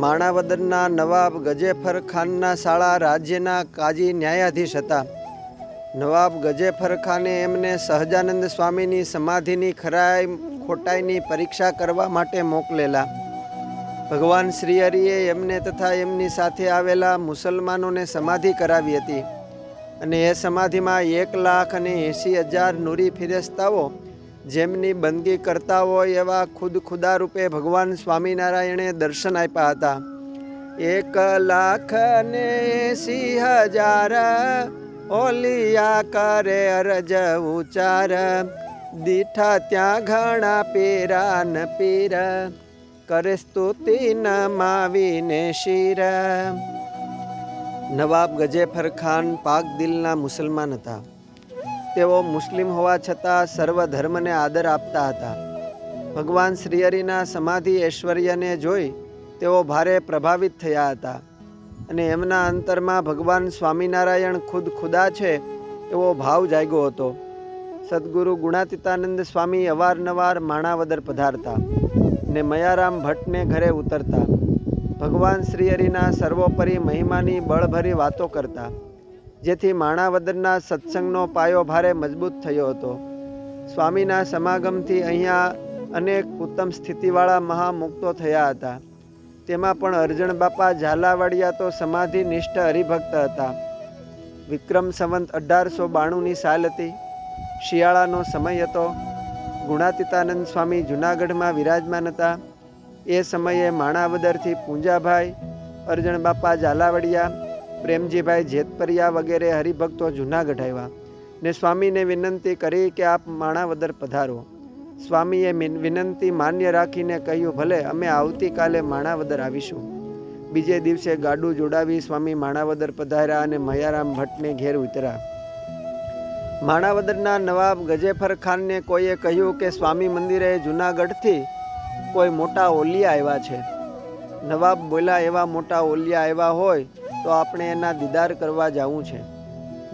માણાવદરના નવાબ ગજેફર ખાનના શાળા રાજ્યના કાજી ન્યાયાધીશ હતા. નવાબ ગજેફર ખાને એમને સહજાનંદ સ્વામીની સમાધિની ખરાઈ ખોટાઈની પરીક્ષા કરવા માટે મોકલેલા. ભગવાન શ્રીહરિએ એમને તથા એમની સાથે આવેલા મુસલમાનોને સમાધિ કરાવી હતી અને એ સમાધિમાં 1,80,000 નૂરી ફિરિશ્તાઓ જેમની બંદગી કરતા હોય એવા ખુદા રૂપે ભગવાન સ્વામિનારાયણે દર્શન આપ્યા હતા. 1,80,000 ઓલિયા કરે અરજ ઉચાર, દીઠા ત્યાં ઘણા પીરા ન પીર, કરે સ્તુતિ નમાવીને શીર. નવાબ ગજેફર ખાન પાક દિલના મુસલમાન હતા. તેઓ મુસ્લિમ હોવા છતાં સર્વ ધર્મને આદર આપતા હતા. ભગવાન શ્રીહરિના સમાધિ ઐશ્વર્યને જોઈ તેઓ ભારે પ્રભાવિત થયા હતા અને એમના અંતરમાં ભગવાન સ્વામિનારાયણ ખુદા છે એવો ભાવ જાગ્યો હતો. સદગુરુ ગુણાતીતાનંદ સ્વામી અવારનવાર માણાવદર પધારતા ને મયારામ ભટ્ટને ઘરે ઉતરતા. ભગવાન શ્રીહરિના સર્વોપરી મહિમાની બળભરી વાતો કરતા, જેથી માણાવદરના સત્સંગનો પાયો ભારે મજબૂત થયો હતો. સ્વામીના સમાગમથી અહીંયા અનેક ઉત્તમ સ્થિતિવાળા મહામુક્તો થયા હતા. તેમાં પણ અરજણ બાપા ઝાલાવાડિયા તો સમાધિ નિષ્ઠ હરિભક્ત હતા. વિક્રમ સંવંત 1892ની સાલ હતી. શિયાળાનો સમય હતો. ગુણાતીતાનંદ સ્વામી જૂનાગઢમાં વિરાજમાન હતા. એ સમયે માણાવદરથી પૂંજાભાઈ, અરજણ બાપા ઝાલાવાડિયા, પ્રેમજીભાઈ જેતપરિયા વગેરે હરિભક્તો જૂનાગઢ આવ્યા ને સ્વામીને વિનંતી કરી કે આપ માણાવદર પધારો. સ્વામીએ વિનંતી માન્ય રાખીને કહ્યું, ભલે, અમે આવતીકાલે માણાવદર આવીશું. બીજે દિવસે ગાડું જોડાવી સ્વામી માણાવદર પધાર્યા અને મયારામ ભટ્ટને ઘેર ઉતર્યા. માણાવદરના નવાબ ગજેફર ખાનને કોઈએ કહ્યું કે સ્વામી મંદિરે જૂનાગઢથી કોઈ મોટા ઓલિયા આવ્યા છે. નવાબ બોલ્યા, એવા મોટા ઓલિયા આવ્યા હોય તો આપણે એના દીદાર કરવા જવું છે.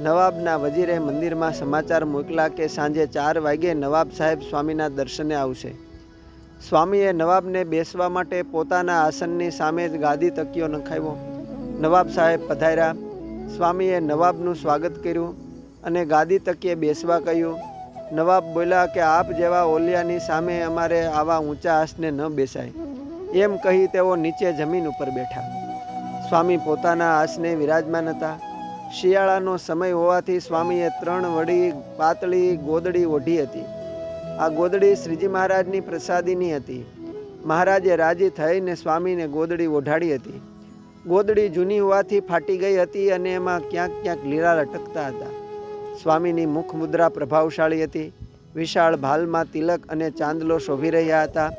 નવાબના વજીરે મંદિરમાં સમાચાર મોકલા કે સાંજે 4 વાગ્યે નવાબ સાહેબ સ્વામીના દર્શને આવશે. સ્વામીએ નવાબને બેસવા માટે પોતાના આસનની સામે જ ગાદી તકિયો નખાવ્યો. નવાબ સાહેબ પધાર્યા. સ્વામીએ નવાબનું સ્વાગત કર્યું અને ગાદી તકીએ બેસવા કહ્યું. નવાબ બોલ્યા કે આપ જેવા ઓલિયાની સામે અમારે આવા ઊંચા આસને ન બેસાય. એમ કહી તેઓ નીચે જમીન ઉપર બેઠા. સ્વામી પોતાના આસને વિરાજમાન હતા. શિયાળાનો સમય હોવાથી સ્વામીએ 3 વડી પાતળી ગોદડી ઓઢી હતી. આ ગોદડી શ્રીજી મહારાજની પ્રસાદીની હતી. મહારાજે રાજી થઈને સ્વામીને ગોદડી ઓઢાડી હતી. ગોદડી જૂની હોવાથી ફાટી ગઈ હતી અને એમાં ક્યાંક ક્યાંક લીરા લટકતા હતા. સ્વામીની મુખ મુદ્રા પ્રભાવશાળી હતી. વિશાળ ભાલમાં તિલક અને ચાંદલો શોભી રહ્યા હતા.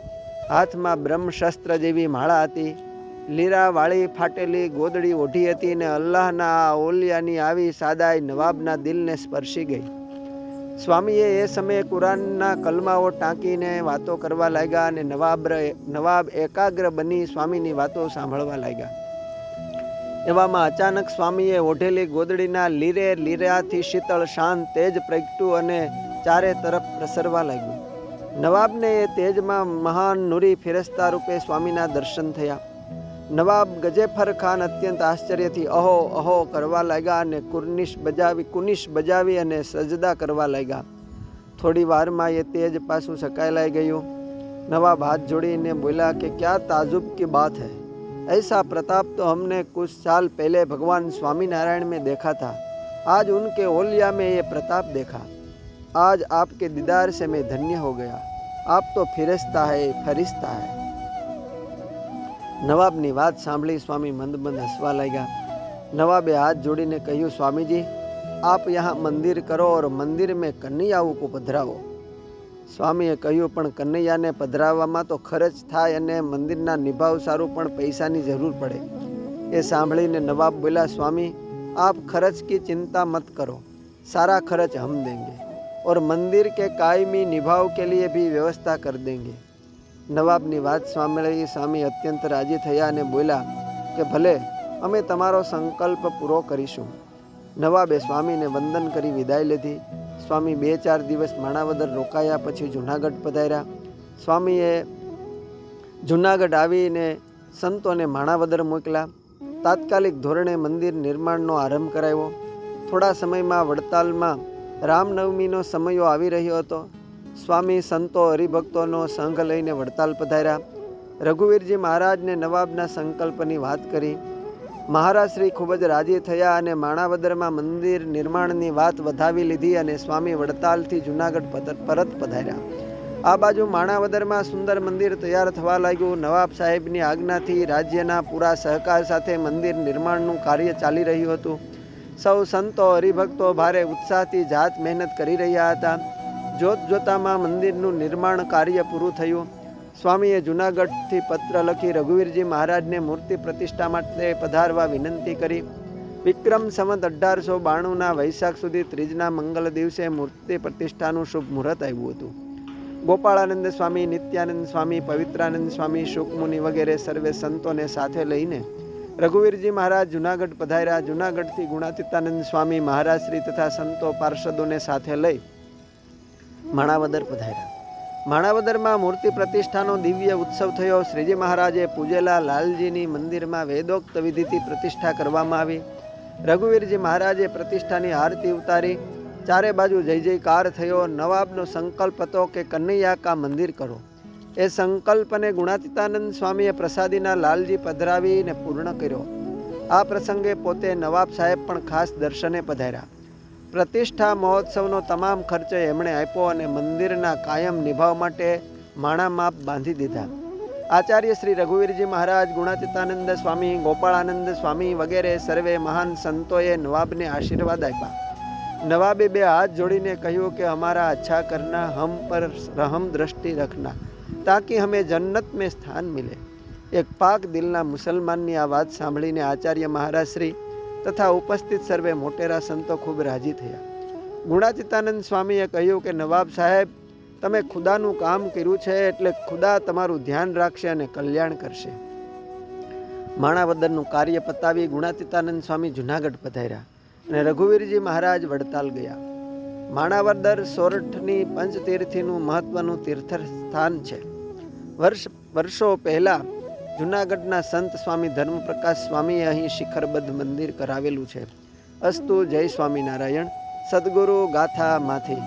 હાથમાં બ્રહ્મશસ્ત્ર જેવી માળા હતી. લીરાવાળી ફાટેલી ગોદડી ઓઢી હતી ને અલ્લાહના આ ઓલિયાની આવી સાદાઈ નવાબના દિલને સ્પર્શી ગઈ. સ્વામીએ એ સમયે કુરાનના કલમાઓ ટાંકીને વાતો કરવા લાગ્યા અને નવાબ એકાગ્ર બની સ્વામીની વાતો સાંભળવા લાગ્યા. એવામાં અચાનક સ્વામીએ ઓઢેલી ગોદડીના લીરાથી શીતળ શાંત તેજ પ્રગટ્યું અને ચારે તરફ પ્રસરવા લાગ્યું. નવાબને એ તેજમાં મહાન નૂરી ફિરસ્તા રૂપે સ્વામીના દર્શન થયા. નવાબ ગજેફર ખાન અત્યંત આશ્ચર્યથી અહો અહો કરવા લાગ્યા અને કુનિશ બજાવી અને સજદા કરવા લાગ્યા. થોડી વારમાં એ તેજ પાછું સકાયેલાઈ ગયું. નવાબ હાથ જોડીને બોલ્યા કે ક્યા તાजुब की बात है, ऐसा प्रताप तो हमने कुछ साल पहले भगवान स्वामीनारायण में देखा था. आज उनके ओलिया में ये प्रताप देखा. आज आपके दीदार से मैं धन्य हो गया. आप तो फिरिश्ता है, फरिश्ता है. નવાબની વાત સાંભળી સ્વામી મંદ મંદ હસવા લાગ્યા. નવાબે હાથ જોડીને કહ્યું, સ્વામીજી આપ યહાં મંદિર કરો और મંદિર में કન્હૈયાઓ को પધરાવો. સ્વામીએ કહ્યું, પણ કન્હૈયાને પધરાવવામાં તો ખર્ચ થાય અને મંદિરના નિભાવ સારું પણ પૈસાની જરૂર પડે. એ સાંભળીને નવાબ બોલ્યા, સ્વામી आप खर्च की चिंता मत करो, सारा खर्च हम देंगे और मंदिर के कायमी निभाव के लिए भी व्यवस्था कर देंगे. નવાબની વાત સાંભળી સ્વામી અત્યંત રાજી થયા અને બોલ્યા કે ભલે, અમે તમારો સંકલ્પ પૂરો કરીશું. નવાબે સ્વામીને વંદન કરી વિદાય લીધી. સ્વામી 2-4 દિવસ માણાવદર રોકાયા પછી જૂનાગઢ પધાર્યા. સ્વામીએ જૂનાગઢ આવીને સંતોને માણાવદર મોકલ્યા. તાત્કાલિક ધોરણે મંદિર નિર્માણનો આરંભ કરાવ્યો. થોડા સમયમાં વડતાલમાં રામનવમીનો સમયો આવી રહ્યો હતો. સ્વામી સંતો હરિભક્તોનો સંઘ લઈને વડતાલ પધાર્યા. રઘુવીરજી મહારાજને નવાબના સંકલ્પની વાત કરી. મહારાજ શ્રી ખૂબ જ રાજી થયા અને માણાવદરમાં મંદિર નિર્માણની વાત વધાવી લીધી અને સ્વામી વડતાલથી જૂનાગઢ પરત પધાર્યા. આ બાજુ માણાવદરમાં સુંદર મંદિર તૈયાર થવા લાગ્યું. નવાબ સાહેબની આજ્ઞાથી રાજ્યના પૂરા સહકાર સાથે મંદિર નિર્માણનું કાર્ય ચાલી રહ્યું હતું. સૌ સંતો હરિભક્તો ભારે ઉત્સાહથી જાત મહેનત કરી રહ્યા હતા. જોત જોતામાં મંદિરનું નિર્માણ કાર્ય પૂરું થયું. સ્વામીએ જૂનાગઢથી પત્ર લખી રઘુવીરજી મહારાજને મૂર્તિ પ્રતિષ્ઠા માટે પધારવા વિનંતી કરી. વિક્રમ સંવત 1892ના વૈશાખ સુધી ત્રીજના મંગલ દિવસે મૂર્તિ પ્રતિષ્ઠાનું શુભ મુહૂર્ત આવ્યું હતું. ગોપાળાનંદ સ્વામી, નિત્યાનંદ સ્વામી, પવિત્રાનંદ સ્વામી, શુકમુનિ વગેરે સર્વે સંતોને સાથે લઈને રઘુવીરજી મહારાજ જૂનાગઢ પધાર્યા. જૂનાગઢથી ગુણાતીતાનંદ સ્વામી મહારાજશ્રી તથા સંતો પાર્ષદોને સાથે લઈ માણાવદર પધાર્યા. માણાવદરમાં મૂર્તિ પ્રતિષ્ઠાનો દિવ્ય ઉત્સવ થયો. શ્રીજી મહારાજે પૂજેલા લાલજીની મંદિરમાં વેદોક્ત વિધિથી પ્રતિષ્ઠા કરવામાં આવી. રઘુવીરજી મહારાજે પ્રતિષ્ઠાની આરતી ઉતારી. ચારે બાજુ જય જયકાર થયો. નવાબનો સંકલ્પ હતો કે કનૈયા કા મંદિર કરો. એ સંકલ્પને ગુણાતીતાનંદ સ્વામીએ પ્રસાદીના લાલજી પધરાવીને પૂર્ણ કર્યો. આ પ્રસંગે પોતે નવાબ સાહેબ પણ ખાસ દર્શને પધાર્યા. પ્રતિષ્ઠા મહોત્સવનો તમામ ખર્ચ એમણે આપ્યો અને મંદિરના કાયમ નિભાવ માટે માણા માપ બાંધી દીધા. આચાર્ય શ્રી રઘુવીરજી મહારાજ, ગુણાતીતાનંદ સ્વામી, ગોપાળાનંદ સ્વામી વગેરે સર્વે મહાન સંતોએ નવાબને આશીર્વાદ આપ્યા. નવાબે બે હાથ જોડીને કહ્યું કે હમારા અચ્છા કરના, હમ પર રહમ દ્રષ્ટિ રખના, તાકી હમે જન્નત મેં સ્થાન મિલે. એક પાક દિલના મુસલમાનની આ વાત સાંભળીને આચાર્ય મહારાજ શ્રી તથા ઉપસ્થિત સર્વે મોટેરા સંતો ખૂબ રાજી થયા. ગુણાતીતાનંદ સ્વામીએ કહ્યું કે નવાબ સાહેબ, તમે ખુદાનું કામ કર્યું છે એટલે ખુદા તમારું ધ્યાન રાખશે અને કલ્યાણ કરશે. માણાવદરનું કાર્ય પતાવી ગુણાતીતાનંદ સ્વામી જૂનાગઢ પધાર્યા અને રઘુવીરજી મહારાજ વડતાલ ગયા. માણાવદર સોરઠની પંચતીર્થીનું મહત્વનું તીર્થસ્થાન છે. વર્ષો પહેલા જૂનાગઢના સંત સ્વામી ધર્મપ્રકાશ સ્વામીએ અહીં શિખરબદ્ધ મંદિર કરાવેલું છે. અસ્તુ. જય સ્વામિનારાયણ. સદગુરુ ગાથા માંથી.